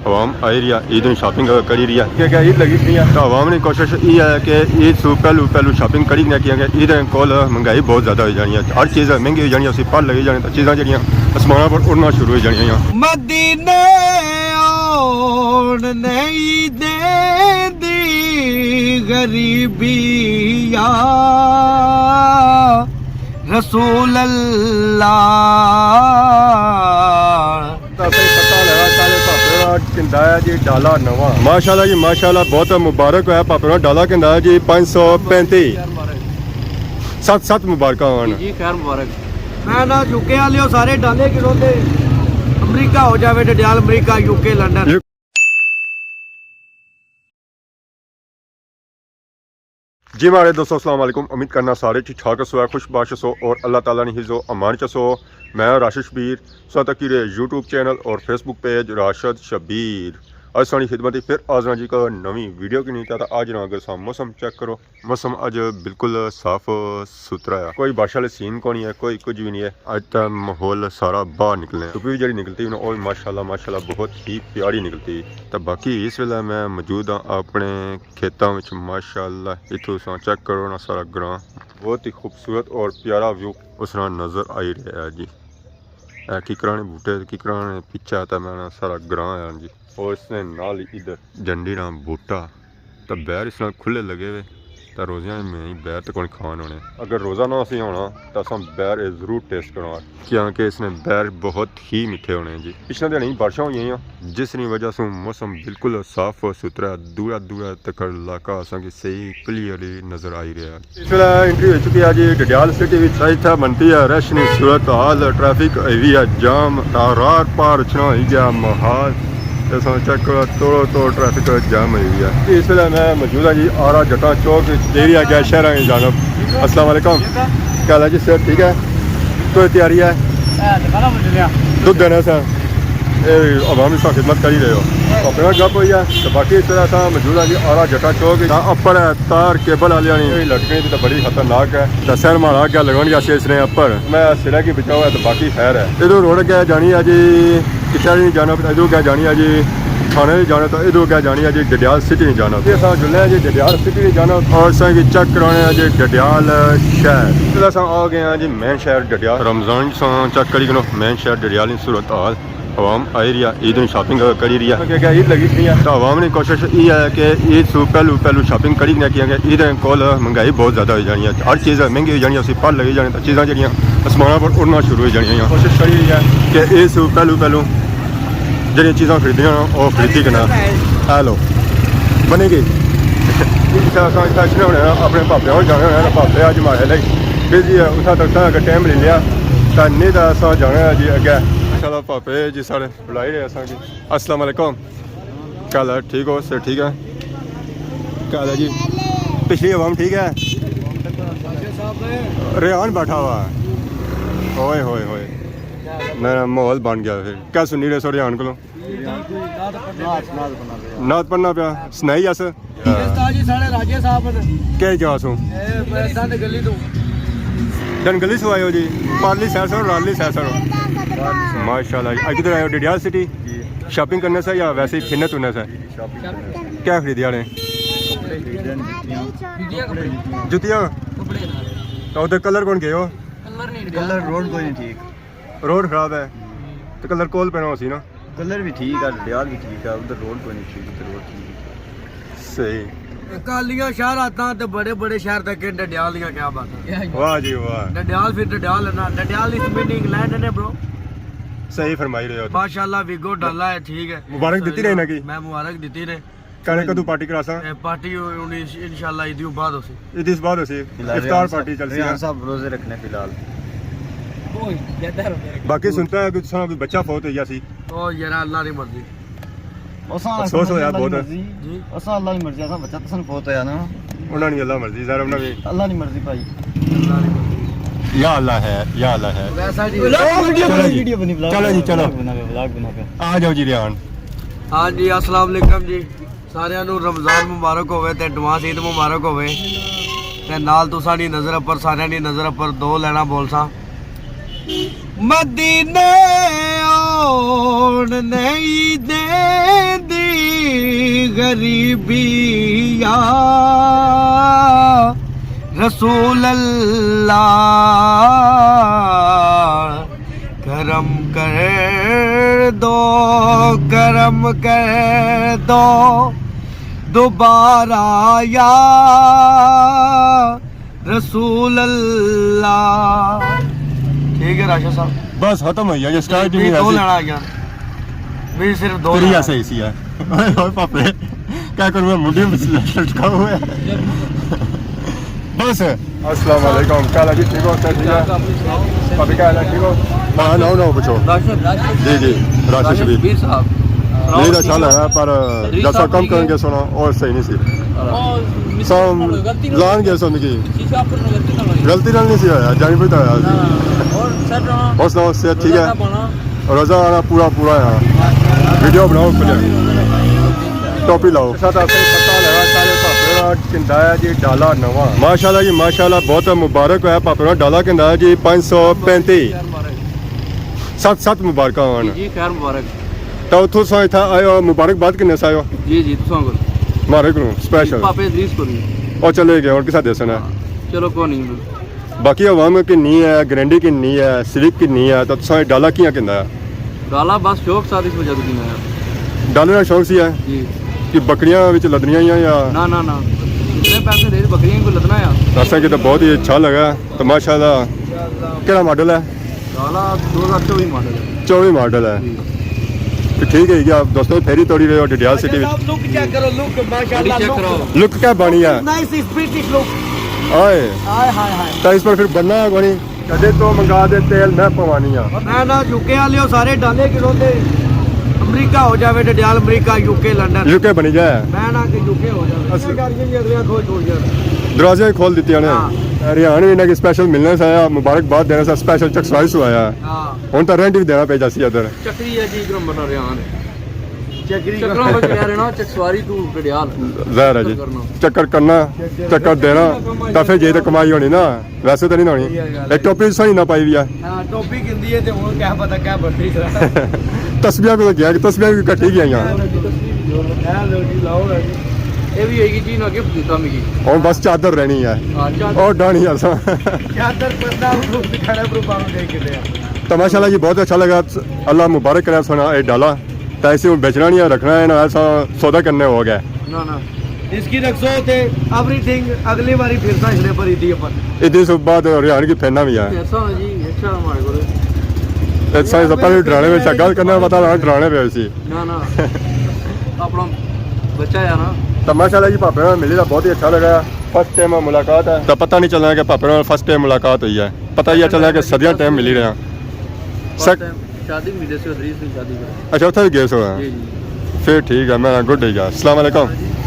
आवाम आई रही है, ईद में शॉपिंग करी रही है। क्या ईद लगी थी तो आवाम की कोशिश ये है कि ईद से पहलू शॉपिंग करी ना कि ईद कोल महंगाई बहुत ज़्यादा हो जानी है, हर चीज़ महंगी हो जानी है, उसी पर लगी जानी तो चीज़ां जड़ियाँ आसमान पर उड़ना शुरू हो जानियां। मदीने ओण नहीं देंदी गरीबी या रसूल अल्लाह। जी डाला नवा माशाल्लाह जी माशाल्लाह, बहुत मुबारक है पापा डाला कहता है जी 535 7 मुबारक जी, खैर मुबारक। मैं ना यूके वाले सारे डाले किलो दे अमरीका हो जावे डडियाल, अमरीका यूके लंदन। जी हमारे दोस्तों अस्सलाम वालेकुम, उम्मीद करना सारे ठीक ठाक सो खुशबाश सो और अल्लाह ताला ने हिज़्ज़ो अमान च सो। मैं राशिद शबीर सो तक यूट्यूब चैनल और फेसबुक पेज राशिद शबीर आज सारी खिदमत फिर आजना जी का नवी वीडियो की नहीं था। आज ना अगर सा मौसम चेक करो, मौसम अज बिल्कुल साफ सुथरा है, कोई बारिश वाले सीन को नहीं है, कोई कुछ भी नहीं है। अज तो माहौल सारा बाहर निकले, धुप्प भी जी निकलती और माशाल्लाह माशाल्लाह बहुत ही प्यारी निकलती। तो बाकी इस वेले मैं मौजूद हाँ अपने खेतों में माशाल्लाह। इतों सा चेक करो ना सारा ग्रां बहुत ही खूबसूरत और प्यारा व्यू उस नज़र आई रहा है जी। किकराने बूटे किकराने पिछा आता मैं सारा ग्रां है जी, और इसने नाल इधर जंडी ना बूटा तो बैर इस खुले लगे हुए तो रोज़ियां में ही बैर तो कौन खान होने। अगर रोज़ा ना असी होना तो अस बैर ज़रूर टेस्ट करवा, क्योंकि इसने बैर बहुत ही मीठे होने जी। पिछले दिन ही बारिशा हुई जिस वजह से मौसम बिल्कुल साफ सुथरा, दूरा दूरा तक इलाका असा सही क्लीयरली नज़र आई रहा है। इस वे एंट्री हो चुकी है जी डडियाल सिटी में। सही था बनती है रश नहीं सूरत हाल, ट्रैफिक हुई है जाम, रार पार छना हो गया माहौल चेक तो ट्रैफिक जाम हुई है। इस वे मैं मौजूद हाँ जी आरा जटा चौक एरिया गया शहर की जानब। अस्सलाम वालेकुम, क्या हाल है जी सर? ठीक है, तो तैयारी है दुध देने से आवाम की खिदमत कर ही रहे हो अपना गप हुई है। तो बाकी इस तरह मौजूद है जी आरा जटा चौक अपर है तार केबल वाली लटकनी भी तो बड़ी खतरनाक है। तो सैर मारा क्या लगन गया इसने अपर मैं सिरा की बचाओ है तो बाकी खैर है। इधर रोड क्या जानी है जी किचन नहीं जाना, इधर क्या जानी है जी थाने नहीं जाना, तो इधर क्या जानी है जी डडियाल सिटी नहीं जाना। ये साथ जुड़े हैं जी डडियाल सिटी नहीं जाना और सा चेक करवाने हैं जी डडियाल शहर। अस आ गए हैं जी मेन शहर डडियाल। रमजान चेक करी मेन शहर डडियाल की सूरत हाल आवाम आई रही है, ईद में शॉपिंग करी रही है। क्या ईद लगी थी तो आवाम की कोशिश ये है कि ईद से पहलू शॉपिंग करी ना कि ईद कोल महंगाई बहुत ज़्यादा हो जानी है, हर चीज़ महंगी हो जानी है, उसी पर लगी जानी तो चीज़ां जड़ियाँ आसमान पर उड़ना शुरू हो जानियां। कोशिश करी रही है कि ईद से पहलू जी चीज़ां खरीदियाँ वो खरीदी के ना हेलो बनेगी। होने अपने भापे और जाने होने भापे अज मारे ली बिजी है, उस तक अगर टाइम ले लिया तो नहीं तो अस जाना है जी अगे। चलो भापे जी सारे बुलाई रहे असा जी। अस्सलाम वालेकुम, क्या हाल है? ठीक हो सर? ठीक है, क्या हाल है जी? पिछली आवाम ठीक है? रेहान बैठा हुआ है, होए होए होए मेरा माहौल बन गया। फिर क्या सुनी रहे सो रेहान को नात पढ़ना पिया सनाई अस क्या जा सू डनगली सो आयो जी पारली सैर सरो राली सैर सरो माशाल्लाह। किधर आयो? डडियाल सिटी शॉपिंग करने से या वैसे ही फिरने तुरने से? क्या खरीदिया ने? जुतियाँ तो उधर कलर कौन गए हो? कलर रोड कोई नहीं ठीक, रोड खराब है तो कलर कोल पैना सी ना। कलर भी ठीक है डडियाल भी ठीक है, उधर रोड कोई नहीं ठीक, उधर रोड ठीक सही। कालियां शहर आता तो बड़े बड़े शहर तक डडियाल दियां क्या बात है। वाह जी वाह, डडियाल फिर डडियाल है ना, डडियाल इस मीनिंग लैंड है ब्रो। सही फरमाई रहे हो माशाल्लाह विगो डाला है ठीक है। मुबारक दी रहे ना कि मैं मुबारक दी रहे कहने कदू पार्टी करासा पार्टी इंशाल्लाह ईद बाद होसी, ईद इस बाद होसी इफ्तार पार्टी चलसी है सब रोजे रखने फिलहाल। बाकी सुनता है कुछ कोई बच्चा फौत हो गया सी ओ यार अल्लाह की मर्जी अफसोस होया बहुत जी असा अल्लाह की मर्जी असा बच्चा तसन फौत होया ना उन्होंने नहीं अल्लाह मर्जी सर उन्होंने अल्लाह की मर्जी भाई अल्लाह की मर्जी या अल्लाह है या अल्लाह है। वैसा जी वीडियो बनी चलो जी चलो आ जाओ जी रेहान। हाँ जी अस्सलाम वालेकुम जी सारिਆਂ ਨੂੰ रमजान मुबारक होवे ते एडवांस ईद मुबारक होवे ते नाल तुसां दी नज़र अपर सारिਆਂ दी नज़र अपर दो लेना बोलसा मदीने ओण नहीं दे गरीबी या रसूल अल्लाह करम कर दो दोबारा या रसूल अल्लाह। ठीक है राशा साहब, बस खत्म हो गया ये स्टार्ट ही भी नहीं दो ऐसे लेना गया, भी सिर्फ दो तेरी लेना। ऐसे ही है ओए पापे क्या करूँ मैं मुंडी में लटका हुआ है बस। अस्सलाम वालेकुम, क्या लगी? ठीक हो? ठीक है अभी क्या है? ठीक हो? हाँ नो नो पूछो। जी जी राशि शबीर नहीं तो चल है पर जैसा कम करेंगे सुनो और सही नहीं सी सब लान गए सुन की गलती नाल नहीं सी होया जानी पता है और सुनाओ से ठीक है रोजा आना पूरा पूरा है वीडियो बनाओ खुले टोपी लाओ साथ आपसे पता लगा सारे पापा किंदाया जी डाला नवा माशाल्लाह जी माशाल्लाह बहुत मुबारक है पापा डाला किंदाया जी 535 7 मुबारक होन जी खैर मुबारक तो उतो सो इथा आयो मुबारकबाद किन्ने से आयो जी जी तुसां को मारे को स्पेशल पापे इदरीस को नहीं और चले गए और किसा देसन है चलो को नहीं बाकी अवाम की नहीं है गारंटी की नहीं है सिलिक की नहीं है तो तुसा डाला किया किंदा है गाला बस शौक साथ इस वजह की मैं डाले का शौक सी है जी कि बकरियां विच लदनियां या ना ना ना इतने पैसे दे बकरियां को लदना है ऐसा कि तो बहुत ही अच्छा लगा तो माशाल्लाह क्या मॉडल है गाला 2024 मॉडल है 24 मॉडल है तो ठीक है क्या दोस्तों फेरी तोड़ी रहे हो डिडियाल सिटी में लुक चेक करो लुक माशाल्लाह चेक करो लुक क्या बनी है नाइस इज ब्रिटिश लुक ओए हाय हाय हाय तो इस पर फिर बनना है कोनी कदे तो मंगा दे तेल मैं पवानी है मैं ना यूके वाले सारे डाले किलो दे अमेरिका हो जावे डिडियाल अमेरिका यूके लंदन यूके बनी जाए मैं ना कि यूके हो जावे ऐसे करके ये अगले खोल छोड़ जाए दरवाजे खोल देती ने हरियाणा भी ना स्पेशल मिलने से आया मुबारकबाद देने से स्पेशल चक स्वाइस हुआ है हां ਹੁਣ ਤਾਂ ਰੈਂਟ ਵੀ ਦੇਣਾ ਪੈ ਜਾਸੀ ਇਧਰ ਚੱਕਰੀ ਹੈ ਜੀ ਇਕਰਮ ਬਣਾ ਰਿਹਾ ਹਾਂ ਚੱਕਰੀ ਚੱਕਰਾਂ ਵਿੱਚ ਕਹਿ ਰਹੇ ਨਾ ਚਕਸਵਾਰੀ ਤੂੰ ਡਿਆਲ ਜ਼ਾਹਿਰ ਹੈ ਜੀ ਚੱਕਰ ਕਰਨਾ ਚੱਕਰ ਦੇਣਾ ਤਾਂ ਫਿਰ ਜੇ ਤੇ ਕਮਾਈ ਹੋਣੀ ਨਾ ਵੈਸੇ ਤਾਂ ਨਹੀਂ ਹੋਣੀ ਇਹ ਟੋਪੀ ਸਹੀ ਨਾ ਪਾਈ ਵੀ ਆ ਹਾਂ ਟੋਪੀ ਕਿੰਦੀ ਹੈ ਤੇ ਹੁਣ ਕਿਆ ਪਤਾ ਕਿਆ ਬੱਟੀ ਤਸਬੀਹਾਂ ਵੀ ਗਿਆ ਕਿ ਤਸਬੀਹਾਂ ਵੀ ਇਕੱਠੀ ਗਈਆਂ ਇਹ ਵੀ ਹੈਗੀ ਜੀ ਨਾ ਗਿਫਟ ਦਿੱਤਾ ਮਿਗੀ ਹੁਣ ਬਸ ਚਾਦਰ ਰਹਿਣੀ ਹੈ ਹਾਂ ਉਹ ਡਾਣੀ ਅਸਾਂ ਚਾਦਰ ਪਰਦਾ ਉਹ ਦਿਖਾਣਾ ਪ੍ਰੋਗਰਾਮ ਦੇਖ ਕੇ ਲਿਆ तो माशाल्लाह जी बहुत अच्छा लगा अल्लाह मुबारक करे सोना ये डाला तो ऐसे बेचना नहीं है रखना है ना ऐसा सौदा करने हो गया ना ना इसकी रखो थे एवरीथिंग अगली बारी फिर से इसने पर थी अपन इधर से बाद हरियाणा की फैना भी है ऐसा जी अच्छा हमारे को ऐसा ही सब पहले डराने में शक्ल करना पता लगा डराने पे ऐसी ना ना अपना बच्चा है ना तो माशाल्लाह जी पापा ने मिली था बहुत ही अच्छा लगा फर्स्ट टाइम मुलाकात है तो पता नहीं चलना कि पापा ने फर्स्ट टाइम मुलाकात हुई है पता ही चला कि सदियां टाइम मिली रहा शादी मिले से दरीस की शादी कर अच्छा उतना भी गए सो जी जी फिर ठीक है मैं गुड है अस्सलाम वालेकुम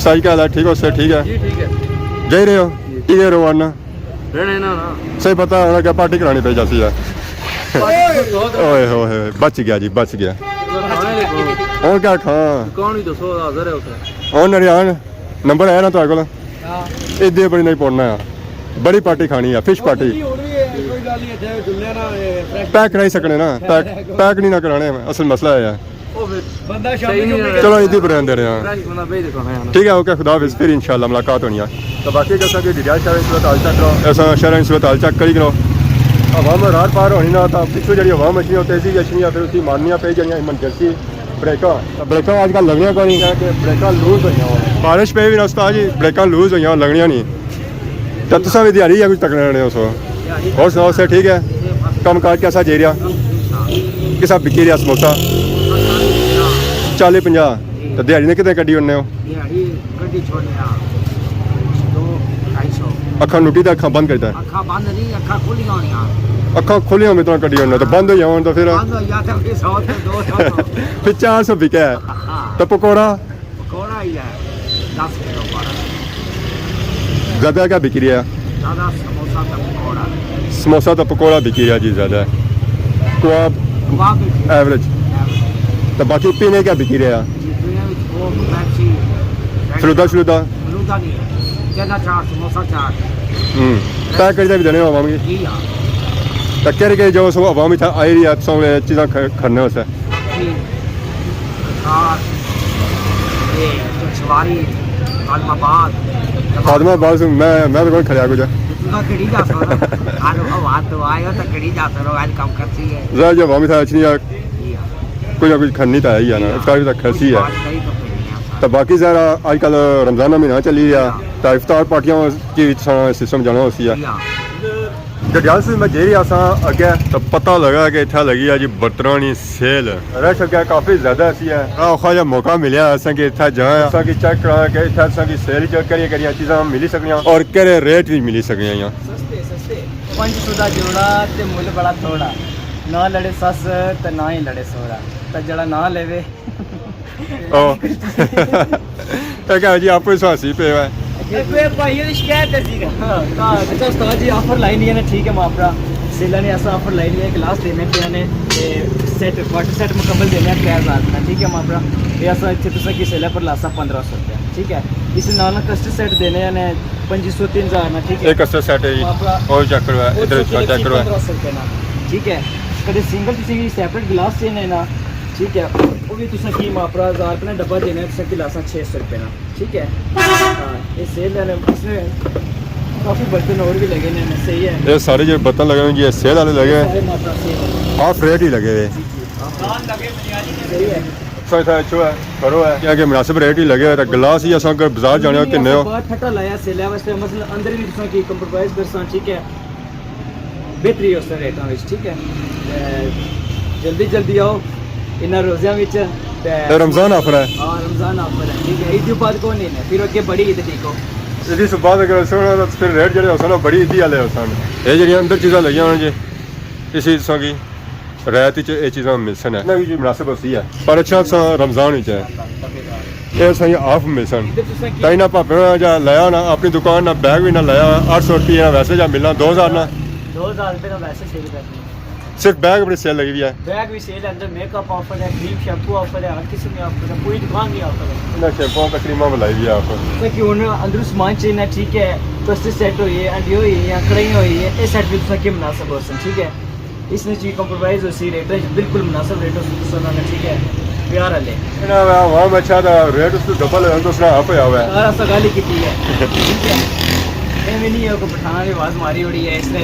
सही क्या हाल है ठीक हो सर ठीक है जी ठीक है जा रहे हो इधर रवाना रहने ना ना सही पता होना क्या पार्टी करानी पड़ जाती है ओए होए बच गया जी बच गया और क्या खा कौन ही दसो हाजिर है उसे और नरियान नंबर है ना तो को हां इधर बड़ी नहीं पड़ना है बड़ी पार्टी खानी है फिश पार्टी कोई गाल नहीं है जुल्ले ना पैक नहीं सकने ना पैक नहीं ना कराने असल मसला है बंदा शाम चलो इधर पर दे रहे हैं बंदा भेज दिखाना है ठीक है ओके खुदा हाफिज़ फिर इंशाल्लाह मुलाकात होनी है तो बाकी जैसा कि डिटेल शहर सूरत हाल चेक करो ऐसा शहर सूरत हाल चेक करी करो हवा में रात पार होनी ना तो पिछू जी हवा मछली होती तेजी अच्छी फिर उसकी मारनिया पे जी इमरजेंसी ब्रेका आजकल लगनिया को नहीं कि ब्रेका लूज हुई बारिश पे भी ना उस्ताद जी ब्रेका लूज हुई लगनिया नहीं तो तुसा भी दिहाड़ी है कुछ तकने रहने उस और सुनाओ से ठीक है कम काज कैसा जे रहा किसा बिकी रहा समोसा 40-50 तो दिहाड़ी ने कितने कड्डी होने हो दिहाड़ी गड्डी छोड़ने आ 200-250 अखा लुटी तो अखा बंद करता है अखा बंद नहीं अखा खुली होनी आ अखा खुली में तो कड्डी होने तो बंद हो जाओ तो फिर बंद हो जाता है 100 से 200 फिर 400 बिका है तो पकौड़ा पकौड़ा ही है 10 किलो बड़ा ज़्यादा क्या बिकी रहा ज़्यादा समोसा का पकौड़ा समोसा तो पकौड़ा बिकी रहा जी ज़्यादा कबाब वहाँ पे एवरेज तो बाकी पीने क्या बिकी रहा दुनिया में वो मैक्सी फलूदा शलूदा फलूदा नहीं है चना चाट समोसा चाट पैक करके भी देने आवाम की जी हाँ तो कह रहे जो सब आवाम था आई रही है सौ चीज़ा खरने वास्ते जी चाट ये पेशवारी आलमाबाद खादमा बाज मैं तो कोई खड़िया कुछ तुसा केड़ी जा सो आज हवा तो आयो तो केड़ी जा सो आज काम करती है जरा जब हम था अच्छी कुछ ना कुछ खन्नी तो है ही है ना इफ्तार तक खसी है तो बाकी ज़रा आजकल रमज़ान महीना चली रहा तो इफ्तार पार्टियों की सिस्टम जाना होती है जडियाल से मैं जेरी आसा अगे तो पता लगा कि इतना लगी है जी बर्तरानी सेल रश अगे काफ़ी ज़्यादा ऐसी है औखा जब मौका मिला असा कि इतना जाए असा कि चेक करा कि इतना असा की सेल चेक करिए चीज़ां मिली सकनी और केरे रेट भी मिली सकनी यहाँ सस्ते सस्ते 500 ਦਾ ਜੋੜਾ ਤੇ ਮੁੱਲ ਬੜਾ ਥੋੜਾ ਨਾ ਲੜੇ ਸੱਸ ਤੇ ਨਾ ਹੀ ਲੜੇ ਸੋਹਰਾ ਤੇ ਜਿਹੜਾ ਨਾ लेवे क्या जी आपको हासी पे है भाई ये शिकायत है सीगा हां अच्छा उस्ताद जी ऑफर लाइन है ना ठीक है मापरा सेला ने ऐसा ऑफर लाइन है ग्लास देने पे ने सेट वाटर सेट मुकम्मल देने 3000 का ठीक है मापरा ये ऐसा अच्छे तुसा की सेला पर लासा 1500 रुपया ठीक है इस नाल कस्टर्ड सेट देने ने 2500 3000 ना ठीक है एक कस्टर्ड सेट है जी और चेक करवा इधर चेक करवा 1500 रुपया ना ठीक है कदे सिंगल तुसी सेपरेट ग्लास देने ना ठीक है वो भी तुसा की मापरा 1000 रुपये डब्बा देना तुसा की लासा 600 रुपये ना ठीक है हाँ ये सेल है इसमें काफ़ी बर्तन और भी लगे ने सही है ये सारे जो बर्तन लगे हुए जी सेल वाले लगे सारे मापरा सेल है हाफ रेट ही लगे हुए सही है अच्छो है करो है क्या कि मुनासिब रेट ही लगे हुए गिलास ही असा बाजार जाने किन्ने हो बहुत फटा लाया सेल वास्ते मतलब अंदर भी तुसा की कंप्रोमाइज करसा ठीक है बेहतरी उस रेटा विच ठीक है जल्दी जल्दी आओ इन्ना रोज़ियां विच ते रमजान ऑफर है हां रमजान ऑफर है ठीक है ईद बाद को नहीं है फिर अगे बड़ी ईद ठीक हो इसी सुबह अगर सुनो तो फिर रेट जेह्ड़े होसन ओह् बड़ी ईदी वाले होसन ये जेह्ड़ियां अंदर चीज़ां लगियां होन जी इसी तुसां की रियायत च एह् चीज़ां मिलसन है इन्ना की मुनासिब होती है पर अच्छा तुसां रमजान विच है ये सही ऑफ मिलसन ताई ना भापे जा लाया ना अपनी दुकान ना बैग भी ना लाया 800 रुपये ना वैसे जा मिलना 2000 ना 2000 रुपये का वैसे सेल करते हैं सिर्फ बैग अपनी सेल लगी हुई है बैग भी सेल है अंदर मेकअप ऑफर है क्रीम शैम्पू ऑफर है हर किस्म के ऑफर है कोई दुकान नहीं ऑफर है इन्हें शैम्पू का क्रीमा बुलाई हुई है ऑफर कि हूँ अंदर समान चाहिए ठीक है कस्टर्ड सेट होई है अंडी होई है कढ़ाई होई है ये सेट भी तुसा के मुनासिब होसन ठीक है इसमें चीज कंप्रोमाइज हो सी रेट बिल्कुल मुनासिब रेट हो सुना ठीक है प्यार वाले ना वहाँ में अच्छा था रेट उसको डबल है तो उसने आप ही आवा है सारा सगाली की है ठीक है एवं नहीं है को पठाना की आवाज मारी उड़ी है इसलिए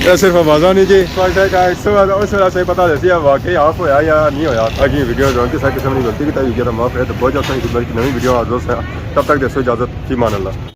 ये सिर्फ आवाज़ा नहीं जी उस वजह से पता देती है वाकई ऑफ होया या नहीं होया अगली वीडियो जो किसी किस्म की गलती की तो माफ है तो बहुत ज़्यादा नई वीडियो आज दोस्त है तब तक देसो इजाज़त की मान अल्लाह।